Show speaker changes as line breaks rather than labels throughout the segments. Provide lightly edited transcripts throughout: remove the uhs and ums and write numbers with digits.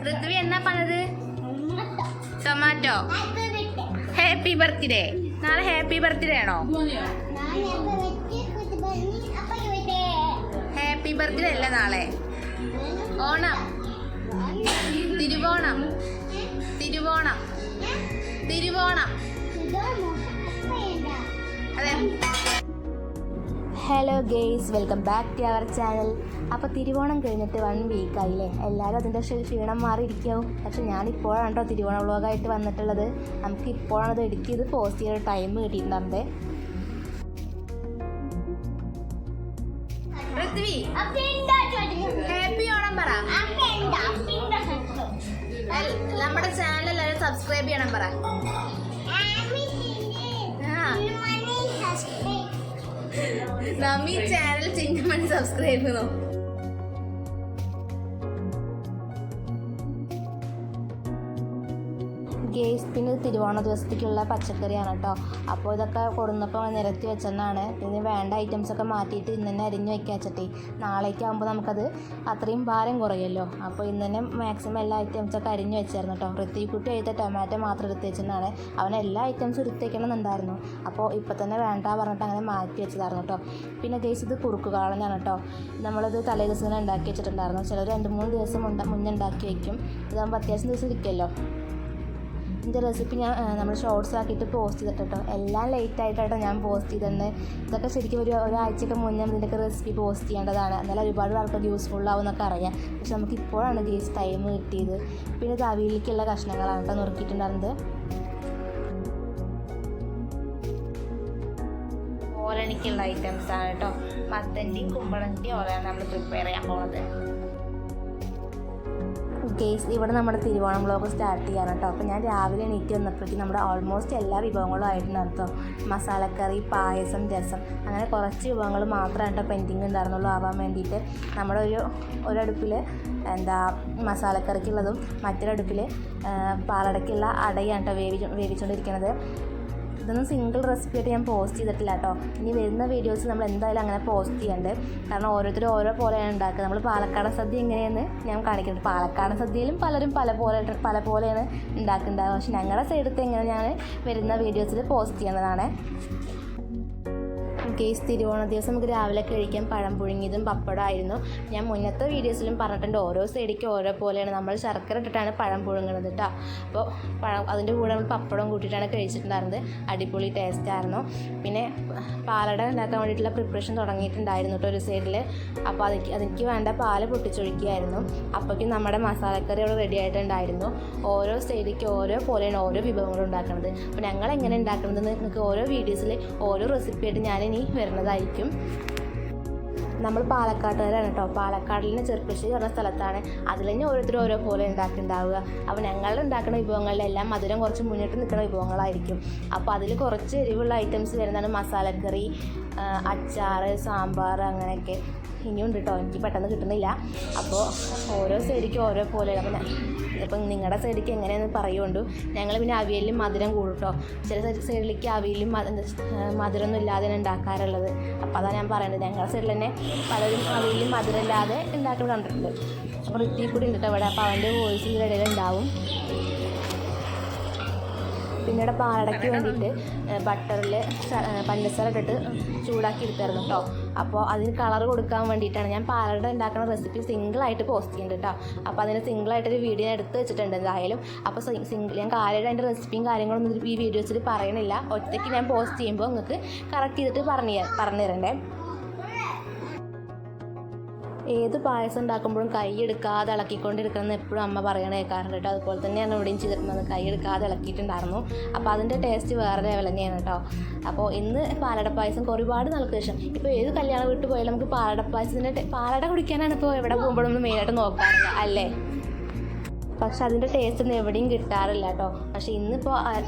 ഋത്വി എന്നാ പറഞ്ഞത്? Tomato. Happy birthday. നാളെ ഹാപ്പി ബർത്ത്ഡേ ആണോ? ഹാപ്പി ബർത്ത്ഡേ അല്ല നാളെ. ഓണം. തിരുവോണം. തിരുവോണം. തിരുവോണം. അതെ. Hello guys, welcome back to our channel. അപ്പോൾ തിരുവോണം കഴിഞ്ഞിട്ട് 1 വീക്ക് ആയില്ലേ? എല്ലാവരും അതിൻ്റെ ക്ഷീണം മാറിയിരിക്കാവും. പക്ഷെ ഞാനിപ്പോഴാണ് കേട്ടോ തിരുവോണം വ്ളോഗായിട്ട് വന്നിട്ടുള്ളത്. നമുക്ക് ഇപ്പോഴാണ് അത് എഡിറ്റ് ചെയ്ത് പോസ്റ്റ് ചെയ്ത ടൈം കിട്ടിയിട്ടുണ്ടായിരുന്നത്. ഹാപ്പി ഓണം പറ. നമ്മുടെ ചാനൽ എല്ലാവരും സബ്സ്ക്രൈബ് ചെയ്യണം പറ. നമ്മീ ചാനൽ ചിങ്ങമണി സബ്സ്ക്രൈബ് ചെയ്യണോ? ഗേസ്, പിന്നെ തിരുവോണ ദിവസത്തേക്കുള്ള പച്ചക്കറിയാണ് കേട്ടോ. അപ്പോൾ ഇതൊക്കെ കൊടുന്നപ്പോൾ നിരത്തി വെച്ചെന്നാണ്. ഇതിന് വേണ്ട ഐറ്റംസൊക്കെ മാറ്റിയിട്ട് ഇന്ന് തന്നെ അരിഞ്ഞ് വെക്കാൻ വെച്ചിട്ടേ നാളേക്കാകുമ്പോൾ നമുക്കത് അത്രയും ഭാരം കുറയുമല്ലോ. അപ്പോൾ ഇന്ന് തന്നെ മാക്സിമം എല്ലാ ഐറ്റംസൊക്കെ അരിഞ്ഞ് വെച്ചായിരുന്നു കേട്ടോ. ഋത്തിക്കുട്ടി ആയിട്ട് ടൊമാറ്റോ മാത്രം എടുത്ത് വെച്ചെന്നാണ്. അവൻ എല്ലാ ഐറ്റംസും എടുത്ത് വെക്കണമെന്നുണ്ടായിരുന്നു. അപ്പോൾ ഇപ്പം തന്നെ വേണ്ട പറഞ്ഞിട്ട് അങ്ങനെ മാറ്റി വെച്ചതായിരുന്നു കേട്ടോ. പിന്നെ ഗേസ്, ഇത് കുറുക്ക് കാളനാണ് കേട്ടോ. നമ്മളിത് തലേ ദിവസം തന്നെ ഉണ്ടാക്കി വെച്ചിട്ടുണ്ടായിരുന്നു. ചിലർ 2-3 ദിവസം മുന്നേ ഉണ്ടാക്കി വയ്ക്കും. ഇതാകുമ്പോൾ അത്യാവശ്യം ദിവസം ഇരിക്കുമല്ലോ. ഇതിൻ്റെ റെസിപ്പി ഞാൻ നമ്മൾ ഷോർട്സ് ആക്കിയിട്ട് പോസ്റ്റ് ചെയ്തിട്ടോ. എല്ലാം ലേറ്റ് ആയിട്ടാട്ടോ ഞാൻ പോസ്റ്റ് ചെയ്തത്. ഇതൊക്കെ ശരിക്കും ഒരാഴ്ചയൊക്കെ മുന്നേ ഇതിൻ്റെയൊക്കെ റെസിപ്പി പോസ്റ്റ് ചെയ്യേണ്ടതാണ്. എന്നാലും ഒരുപാട് ആൾക്കാർക്ക് യൂസ്ഫുൾ ആവും എന്നൊക്കെ അറിയാം. പക്ഷെ നമുക്ക് ഇപ്പോഴാണ് ഗേസ് ടൈം കിട്ടിയത്. പിന്നെ ഇത് അവിയലിലേക്കുള്ള കഷ്ണങ്ങളാണ് കേട്ടോ നുറുക്കിയിട്ടുണ്ടായിരുന്നത്. ഓലനിക്കുള്ള ഐറ്റംസാണ് കേട്ടോ. മത്തൻ്റെയും കുമ്പളൻ്റെയും ഓലയാണ് നമ്മൾ പ്രിപ്പയർ ചെയ്യാൻ പോകുന്നത്. ഗേസ്, ഇവിടെ നമ്മുടെ തിരുവോണം വ്ളോഗ് സ്റ്റാർട്ട് ചെയ്യാൻ കേട്ടോ. അപ്പോൾ ഞാൻ രാവിലെ എണീറ്റ് വന്നപ്പോഴേക്കും നമ്മുടെ ഓൾമോസ്റ്റ് എല്ലാ വിഭവങ്ങളും ആയിട്ടുണ്ട് കേട്ടോ. മസാലക്കറി, പായസം, രസം, അങ്ങനെ കുറച്ച് വിഭവങ്ങൾ മാത്രമേ കേട്ടോ പെൻഡിങ് ഉണ്ടായിരുന്നുള്ളൂ ആവാൻ വേണ്ടിയിട്ട്. നമ്മുടെ ഒരടുപ്പിൽ മസാലക്കറിക്കുള്ളതും മറ്റൊരടുപ്പിൽ പാലടയ്ക്കുള്ള അടയാണ് കേട്ടോ വേവിച്ചുകൊണ്ടിരിക്കുന്നത്. ഇതൊന്നും സിംഗിൾ റെസിപ്പി ആയിട്ട് ഞാൻ പോസ്റ്റ് ചെയ്തിട്ടില്ല കേട്ടോ. ഇനി വരുന്ന വീഡിയോസ് നമ്മൾ എന്തായാലും അങ്ങനെ പോസ്റ്റ് ചെയ്യണ്ട്. കാരണം ഓരോരുത്തരും ഓരോ പോലെയാണ് ഉണ്ടാക്കുക. നമ്മൾ പാലക്കാടൻ സദ്യ എങ്ങനെയെന്ന് ഞാൻ കാണിക്കുന്നുണ്ട്. പാലക്കാടൻ സദ്യയിലും പലരും പല പോലെയാണ് ഉണ്ടാക്കുന്നുണ്ടാവുക. പക്ഷെ ഞങ്ങളുടെ സൈഡത്തെ എങ്ങനെ ഞാൻ വരുന്ന വീഡിയോസിൽ പോസ്റ്റ് ചെയ്യുന്നതാണ്. കേസ്, തിരുവോണ ദിവസം നമുക്ക് രാവിലെ കഴിക്കാൻ പഴം പുഴുങ്ങിയതും പപ്പടമായിരുന്നു. ഞാൻ മുന്നത്തെ വീഡിയോസിലും പറഞ്ഞിട്ടുണ്ട് ഓരോ സൈഡിക്ക് ഓരോ പോലെയാണ്. നമ്മൾ ശർക്കര ഇട്ടിട്ടാണ് പഴം പുഴുങ്ങുന്നത് കേട്ടോ. അപ്പോൾ അതിൻ്റെ കൂടെ നമ്മൾ പപ്പടം കൂട്ടിയിട്ടാണ് കഴിച്ചിട്ടുണ്ടായിരുന്നത്. അടിപൊളി ടേസ്റ്റായിരുന്നു. പിന്നെ പാലട ഉണ്ടാക്കാൻ വേണ്ടിയിട്ടുള്ള പ്രിപ്പറേഷൻ തുടങ്ങിയിട്ടുണ്ടായിരുന്നു കേട്ടോ ഒരു സൈഡിൽ. അപ്പോൾ അതെനിക്ക് വേണ്ട പാല് പൊട്ടിച്ചൊഴിക്കുകയായിരുന്നു. അപ്പോഴേക്കും നമ്മുടെ മസാലക്കറി അവിടെ റെഡി ആയിട്ടുണ്ടായിരുന്നു. ഓരോ സൈഡിലേക്ക് ഓരോ പോലെയാണ് ഓരോ വിഭവങ്ങളും ഉണ്ടാക്കുന്നത്. അപ്പോൾ ഞങ്ങൾ എങ്ങനെ ഉണ്ടാക്കുന്നതെന്ന് നിങ്ങൾക്ക് ഓരോ വീഡിയോസിൽ ഓരോ റെസിപ്പിയായിട്ട് ഞാനിനി വരുന്നതായിരിക്കും. നമ്മൾ പാലക്കാട്ടുകാരാണ് കേട്ടോ. പാലക്കാടിലെ ചെറുപ്പശ്ശേരി പറഞ്ഞ സ്ഥലത്താണ്. അതിൽ തന്നെ ഓരോരുത്തരും ഓരോ പോലെ ഉണ്ടാക്കുന്നുണ്ടാവുക. അപ്പോൾ ഞങ്ങൾ ഉണ്ടാക്കുന്ന വിഭവങ്ങളിലെല്ലാം മധുരം കുറച്ച് മുന്നിട്ട് നിൽക്കുന്ന വിഭവങ്ങളായിരിക്കും. അപ്പോൾ അതിൽ കുറച്ച് എരിവുള്ള ഐറ്റംസ് വരുന്നതാണ് മസാലക്കറി, അച്ചാർ, സാമ്പാർ, അങ്ങനെയൊക്കെ. ഇനിയുണ്ട് കേട്ടോ, എനിക്ക് പെട്ടെന്ന് കിട്ടുന്നില്ല. അപ്പോൾ ഓരോ സൈഡിക്ക് ഓരോ പോലെയാണ്. അപ്പം നിങ്ങളുടെ സൈഡിലേക്ക് എങ്ങനെയാണെന്ന് പറയുകൊണ്ടു. ഞങ്ങൾ പിന്നെ അവിയലിലും മധുരം കൂടും കേട്ടോ. ചില സൈഡിലേക്ക് അവിയലും മധുരമൊന്നും ഇല്ലാതെ ഉണ്ടാക്കാറുള്ളത്. അപ്പോൾ അതാണ് ഞാൻ പറയുന്നത്. ഞങ്ങളുടെ സൈഡിൽ തന്നെ പലരും അവിയലും മധുരം ഇല്ലാതെ ഉണ്ടാക്കുന്നത് കണ്ടിട്ടുണ്ട്. അപ്പോൾ ഋത്തി കൂടി ഉണ്ട് കേട്ടോ ഇവിടെ. അപ്പോൾ അവൻ്റെ വോയിസ് ഇതിൻ്റെ ഇടയിൽ ഉണ്ടാവും. പിന്നെ ഇവിടെ പാലടയ്ക്ക് വേണ്ടിയിട്ട് ബട്ടറിൽ പഞ്ചസാര ഇട്ടിട്ട് ചൂടാക്കി എടുത്തായിരുന്നു കേട്ടോ. അപ്പോൾ അതിന് കളർ കൊടുക്കാൻ വേണ്ടിയിട്ടാണ് ഞാൻ പാലട ഉണ്ടാക്കുന്ന റെസിപ്പി സിംഗിളായിട്ട് പോസ്റ്റ് ചെയ്യുന്നുണ്ട് കേട്ടോ. അപ്പോൾ അതിന് സിംഗിളായിട്ടൊരു വീഡിയോ എടുത്ത് വെച്ചിട്ടുണ്ട് എന്തായാലും. അപ്പോൾ ഞാൻ കാര്യമായിട്ട് അതിൻ്റെ റെസിപ്പിയും കാര്യങ്ങളൊന്നും ഈ വീഡിയോസിൽ പറയണില്ല. ഒറ്റയ്ക്ക് ഞാൻ പോസ്റ്റ് ചെയ്യുമ്പോൾ നിങ്ങൾക്ക് കറക്റ്റ് ചെയ്തിട്ട് പറഞ്ഞു തരണ്ടേ. ഏത് പായസം ഉണ്ടാക്കുമ്പോഴും കൈ എടുക്കാതെ ഇളക്കിക്കൊണ്ടിരിക്കണമെന്ന് എപ്പോഴും അമ്മ പറയണേ കേൾക്കാറുണ്ട് കേട്ടോ. അതുപോലെ തന്നെയാണ് ഇവിടെയും ചെയ്തിട്ടുള്ളത്. കൈ എടുക്കാതെ ഇളക്കിയിട്ടുണ്ടായിരുന്നു. അപ്പോൾ അതിൻ്റെ ടേസ്റ്റ് വേറെ ലെവൽ തന്നെയാണ് കേട്ടോ. അപ്പോൾ ഇന്ന് പാലട പായസം ഒരുപാട് നാൾക്ക് ശേഷം. ഇപ്പോൾ ഏത് കല്യാണ വീട്ടിൽ പോയാലും നമുക്ക് പാലട പായസത്തിൻ്റെ പാലട കുടിക്കാനാണ് ഇപ്പോൾ എവിടെ പോകുമ്പോഴൊന്നും മെയിനായിട്ട് നോക്കാറില്ല അല്ലേ. പക്ഷെ അതിൻ്റെ ടേസ്റ്റ് ഒന്നും എവിടെയും കിട്ടാറില്ല കേട്ടോ. പക്ഷേ ഇന്നിപ്പോൾ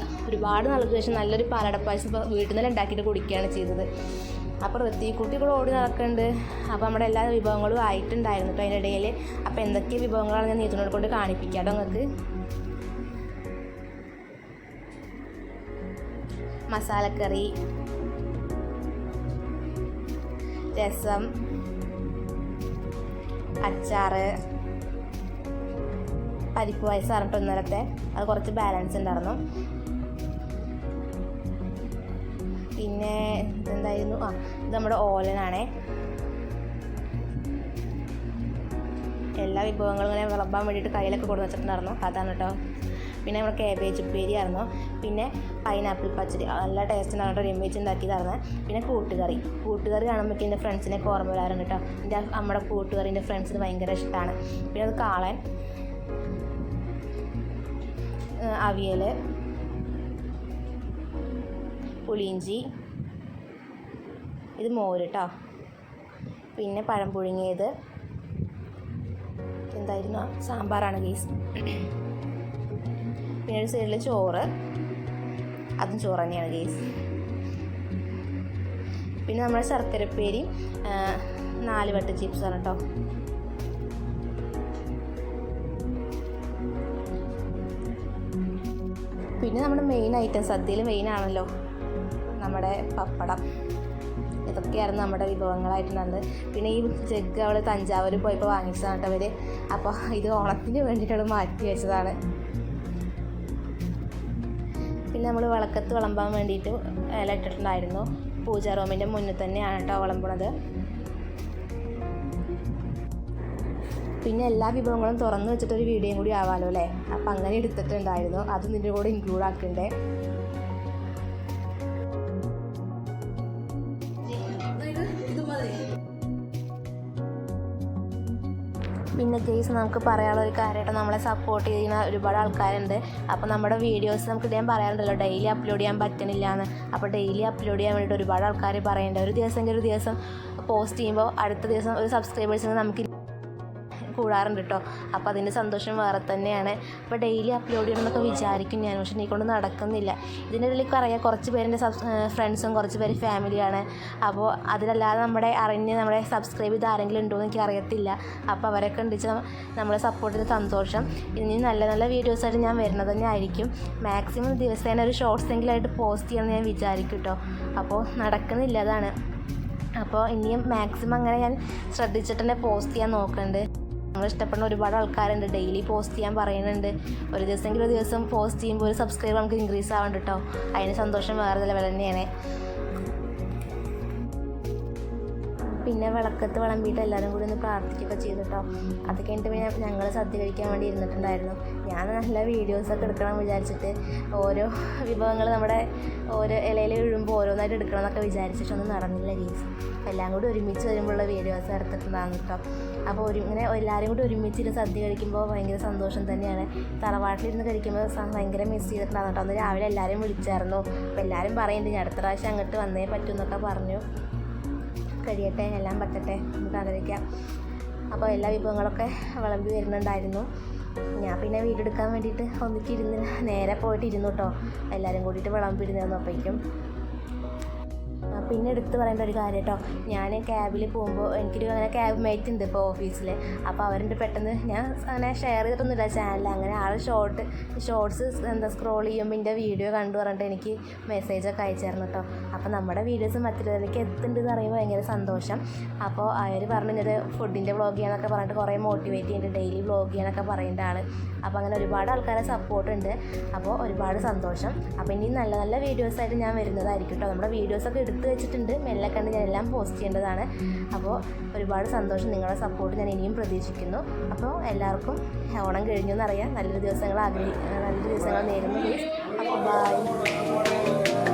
ഒരുപാട് നാൾക്ക് ശേഷം നല്ലൊരു പാലട പായസം ഇപ്പോൾ വീട്ടിൽ നിന്ന് ഉണ്ടാക്കിയിട്ട് കുടിക്കുകയാണ് ചെയ്തത്. അപ്പോൾ ഋത്തിക്കുട്ടി കൂടെ ഓടി നടക്കുന്നുണ്ട്. അപ്പോൾ നമ്മുടെ എല്ലാ വിഭവങ്ങളും ആയിട്ടുണ്ടായിരുന്നു കേട്ടോ അതിൻ്റെ ഇടയിൽ. അപ്പോൾ എന്തൊക്കെ വിഭവങ്ങളാണ് ഞാൻ നീത്തിനോട് കൊണ്ട് കാണിപ്പിക്കാം കേട്ടോ നിങ്ങൾക്ക്. മസാലക്കറി, രസം, അച്ചാർ, പരിപ്പ് പായസം പറഞ്ഞിട്ട് ഇന്നലത്തെ അത് കുറച്ച് ബാലൻസ് ഉണ്ടായിരുന്നു. പിന്നെ ഇതെന്തായിരുന്നു, ഇത് നമ്മുടെ ഓലനാണേ. എല്ലാ വിഭവങ്ങളും ഇങ്ങനെ വിളമ്പാൻ വേണ്ടിയിട്ട് കയ്യിലൊക്കെ കൊടുന്ന് വെച്ചിട്ടുണ്ടായിരുന്നു, അതാണ് കേട്ടോ. പിന്നെ നമ്മുടെ കാബേജ് ഉപ്പേരി ആയിരുന്നു. പിന്നെ പൈനാപ്പിൾ പച്ചടി, നല്ല ടേസ്റ്റ് ഉണ്ടായിട്ട് ഒരു ഇമേജ് ഉണ്ടാക്കിയതായിരുന്നു. പിന്നെ കൂട്ടുകറി കാണുമ്പോഴേക്കും എൻ്റെ ഫ്രണ്ട്സിനൊക്കെ ഓർമ്മ വരാറുണ്ട് കേട്ടോ. നമ്മുടെ കൂട്ടുകറി എൻ്റെ ഫ്രണ്ട്സിന് ഭയങ്കര ഇഷ്ടമാണ്. പിന്നെ അത് കാളൻ, അവിയൽ, പുളിയിഞ്ചി, ഇത് മോര് കേട്ടോ. പിന്നെ പഴം പുഴുങ്ങിയത്, എന്തായിരുന്നു, സാമ്പാറാണ് ഗൈസ്. പിന്നെ ഒരു സൈഡിൽ ചോറ്, അതും ചോറ് തന്നെയാണ് ഗൈസ്. പിന്നെ നമ്മുടെ ശർക്കരപ്പേരി, 4 വട്ട ചിപ്സാണ് കേട്ടോ. പിന്നെ നമ്മുടെ മെയിൻ ഐറ്റം, സദ്യയിൽ മെയിനാണല്ലോ നമ്മുടെ പപ്പടം. ഇതൊക്കെയായിരുന്നു നമ്മുടെ വിഭവങ്ങളായിട്ടുള്ളത്. പിന്നെ ഈ ജഗ് അവൾ തഞ്ചാവൂർ പോയപ്പോൾ വാങ്ങിച്ചതാണ് കേട്ടോ അവർ. അപ്പോൾ ഇത് ഓണത്തിന് വേണ്ടിയിട്ട് മാറ്റി വെച്ചതാണ്. പിന്നെ നമ്മൾ വിളക്കത്ത് വിളമ്പാൻ വേണ്ടിയിട്ട് ഇല ഇട്ടിട്ടുണ്ടായിരുന്നു. പൂജാ റൂമിൻ്റെ മുന്നിൽ തന്നെയാണ് കേട്ടോ വിളമ്പുന്നത്. പിന്നെ എല്ലാ വിഭവങ്ങളും തുറന്ന് വെച്ചിട്ടൊരു വീഡിയോയും കൂടി ആവാമല്ലോ അല്ലേ. അപ്പം അങ്ങനെ എടുത്തിട്ടുണ്ടായിരുന്നു, അത് നിൻ്റെ കൂടെ ഇൻക്ലൂഡ് ആക്കണ്ടേ. പിന്നെ ഗെയ്സ് നമുക്ക് പറയാനുള്ള ഒരു കാര്യമായിട്ട് നമ്മളെ സപ്പോർട്ട് ചെയ്യുന്ന ഒരുപാട് ആൾക്കാരുണ്ട്. അപ്പോൾ നമ്മുടെ വീഡിയോസ് നമുക്ക് ഞാൻ പറയാറുണ്ടല്ലോ ഡെയിലി അപ്ലോഡ് ചെയ്യാൻ പറ്റണില്ല എന്ന്. അപ്പോൾ ഡെയിലി അപ്ലോഡ് ചെയ്യാൻ വേണ്ടിയിട്ട് ഒരുപാട് ആൾക്കാർ പറയുന്നുണ്ട്. ഒരു ദിവസം പോസ്റ്റ് ചെയ്യുമ്പോൾ അടുത്ത ദിവസം ഒരു സബ്സ്ക്രൈബേഴ്സിന് നമുക്ക് കൂടാറുണ്ട് കേട്ടോ. അപ്പോൾ അതിൻ്റെ സന്തോഷം വേറെ തന്നെയാണ്. അപ്പോൾ ഡെയിലി അപ്ലോഡ് ചെയ്യണമെന്നൊക്കെ വിചാരിക്കും ഞാൻ, പക്ഷെ നീ കൊണ്ട് നടക്കുന്നില്ല. ഇതിൻ്റെ ഇടയിലേക്ക് അറിയാം കുറച്ച് പേരെൻ്റെ ഫ്രണ്ട്സും കുറച്ച് പേര് ഫാമിലിയാണ്. അപ്പോൾ അതിലല്ലാതെ നമ്മളെ സബ്സ്ക്രൈബ് ചെയ്ത് ആരെങ്കിലും ഉണ്ടോ എന്ന് എനിക്ക് അറിയത്തില്ല. അപ്പോൾ അവരൊക്കെ ഉണ്ടിച്ച് നമ്മളെ സപ്പോർട്ട് ചെയ്ത സന്തോഷം. ഇനി നല്ല നല്ല വീഡിയോസായിട്ട് ഞാൻ വരുന്നത് തന്നെ ആയിരിക്കും. മാക്സിമം ദിവസേന ഒരു ഷോർട്ട്സെങ്കിലായിട്ട് പോസ്റ്റ് ചെയ്യണമെന്ന് ഞാൻ വിചാരിക്കും കേട്ടോ. അപ്പോൾ നടക്കുന്നില്ല, അതാണ്. അപ്പോൾ ഇനിയും മാക്സിമം അങ്ങനെ ഞാൻ ശ്രദ്ധിച്ചിട്ട് തന്നെ പോസ്റ്റ് ചെയ്യാൻ നോക്കുന്നുണ്ട്. നമ്മൾ ഇഷ്ടപ്പെടുന്ന ഒരുപാട് ആൾക്കാരുണ്ട്, ഡെയിലി പോസ്റ്റ് ചെയ്യാൻ പറയുന്നുണ്ട്. ഒരു ദിവസം പോസ്റ്റ് ചെയ്യുമ്പോൾ ഒരു സബ്സ്ക്രൈബർ നമുക്ക് ഇൻക്രീസ് ആവുന്നുണ്ട് കേട്ടോ. അതിന് സന്തോഷം വേറെ ലെവൽ തന്നെയാണ്. പിന്നെ വിളക്കത്ത് വിളമ്പിയിട്ട് എല്ലാവരും കൂടി ഒന്ന് പ്രാർത്ഥിക്കുകയൊക്കെ ചെയ്തു കേട്ടോ. അത് കഴിഞ്ഞിട്ട് പിന്നെ ഞങ്ങൾ സദ്യ കഴിക്കാൻ വേണ്ടി ഇരുന്നിട്ടുണ്ടായിരുന്നു. ഞാൻ നല്ല വീഡിയോസൊക്കെ എടുക്കണം വിചാരിച്ചിട്ട് ഓരോ വിഭവങ്ങൾ നമ്മുടെ ഓരോ ഇലയിൽ വീഴുമ്പോൾ ഓരോന്നായിട്ട് എടുക്കണം എന്നൊക്കെ വിചാരിച്ചിട്ടൊന്നും നടന്നില്ല ഗീസ്. എല്ലാം കൂടി ഒരുമിച്ച് വരുമ്പോഴുള്ള വീഡിയോസ് എടുത്തിട്ടുണ്ടാകും കേട്ടോ. അപ്പോൾ ഇങ്ങനെ എല്ലാവരും കൂടി ഒരുമിച്ചിരുന്ന് സദ്യ കഴിക്കുമ്പോൾ ഭയങ്കര സന്തോഷം തന്നെയാണ്. തറവാട്ടിലിരുന്ന് കഴിക്കുമ്പോൾ ഭയങ്കര മിസ് ചെയ്തിട്ടുണ്ടാകും കേട്ടോ. അന്ന് രാവിലെ എല്ലാവരും വിളിച്ചായിരുന്നു. അപ്പോൾ എല്ലാവരും പറയുന്നുണ്ട് ഞാൻ അടുത്ത പ്രാവശ്യം അങ്ങോട്ട് വന്നേ പറ്റൂ എന്നൊക്കെ പറഞ്ഞു. കഴിയട്ടെ, എല്ലാം പറ്റട്ടെ, നമുക്ക് ആഗ്രഹിക്കാം. അപ്പോൾ എല്ലാ വിഭവങ്ങളൊക്കെ വിളമ്പി വരുന്നുണ്ടായിരുന്നു. ഞാൻ പിന്നെ വീഡിയോ എടുക്കാൻ വേണ്ടിയിട്ട് ഒന്നിച്ചിരുന്ന് നേരെ പോയിട്ട് ഇരുന്നു കേട്ടോ. എല്ലാവരും കൂടിയിട്ട് വിളമ്പിരുന്നു അപ്പോഴേക്കും. പിന്നെ എടുത്ത് പറയേണ്ട ഒരു കാര്യം കേട്ടോ, ഞാൻ ക്യാബിൽ പോകുമ്പോൾ എനിക്കൊരു അങ്ങനെ ക്യാബ് മേറ്റ് ഉണ്ട് ഇപ്പോൾ ഓഫീസിൽ. അപ്പോൾ അവരുടെ പെട്ടെന്ന് ഞാൻ അങ്ങനെ ഷെയർ ചെയ്തിട്ടൊന്നുമില്ല ചാനൽ. അങ്ങനെ ആൾ ഷോർട്സ് സ്ക്രോൾ ചെയ്യുമ്പോൾ എൻ്റെ വീഡിയോ കണ്ടു പറഞ്ഞിട്ട് എനിക്ക് മെസ്സേജൊക്കെ അയച്ചായിരുന്നു കേട്ടോ. അപ്പോൾ നമ്മുടെ വീഡിയോസ് മറ്റുള്ളവരിലേക്ക് എത്തുന്നുണ്ടെന്ന് അറിയുമ്പോൾ ഭയങ്കര സന്തോഷം. അപ്പോൾ അവർ പറഞ്ഞൊരു ഫുഡിൻ്റെ വ്ളോഗ് ചെയ്യാനൊക്കെ പറഞ്ഞിട്ട് കുറേ മോട്ടിവേറ്റ് ചെയ്യുന്നുണ്ട്, ഡെയിലി വ്ളോഗ് ചെയ്യാനൊക്കെ പറയേണ്ട ആൾ. അപ്പോൾ അങ്ങനെ ഒരുപാട് ആൾക്കാരെ സപ്പോർട്ടുണ്ട്. അപ്പോൾ ഒരുപാട് സന്തോഷം. അപ്പോൾ ഇനി നല്ല നല്ല വീഡിയോസായിട്ട് ഞാൻ വരുന്നതായിരിക്കും കേട്ടോ. നമ്മുടെ വീഡിയോസൊക്കെ എടുത്ത് വെച്ചിട്ടുണ്ട്, മെല്ലെ കണ്ട് ഞാൻ എല്ലാം പോസ്റ്റ് ചെയ്യേണ്ടതാണ്. അപ്പോൾ ഒരുപാട് സന്തോഷം, നിങ്ങളുടെ സപ്പോർട്ട് ഞാൻ ഇനിയും പ്രതീക്ഷിക്കുന്നു. അപ്പോൾ എല്ലാവർക്കും ഓണം കഴിഞ്ഞു എന്നറിയാം. നല്ലൊരു ദിവസങ്ങൾ നേരുന്നു. അപ്പോൾ ബൈ.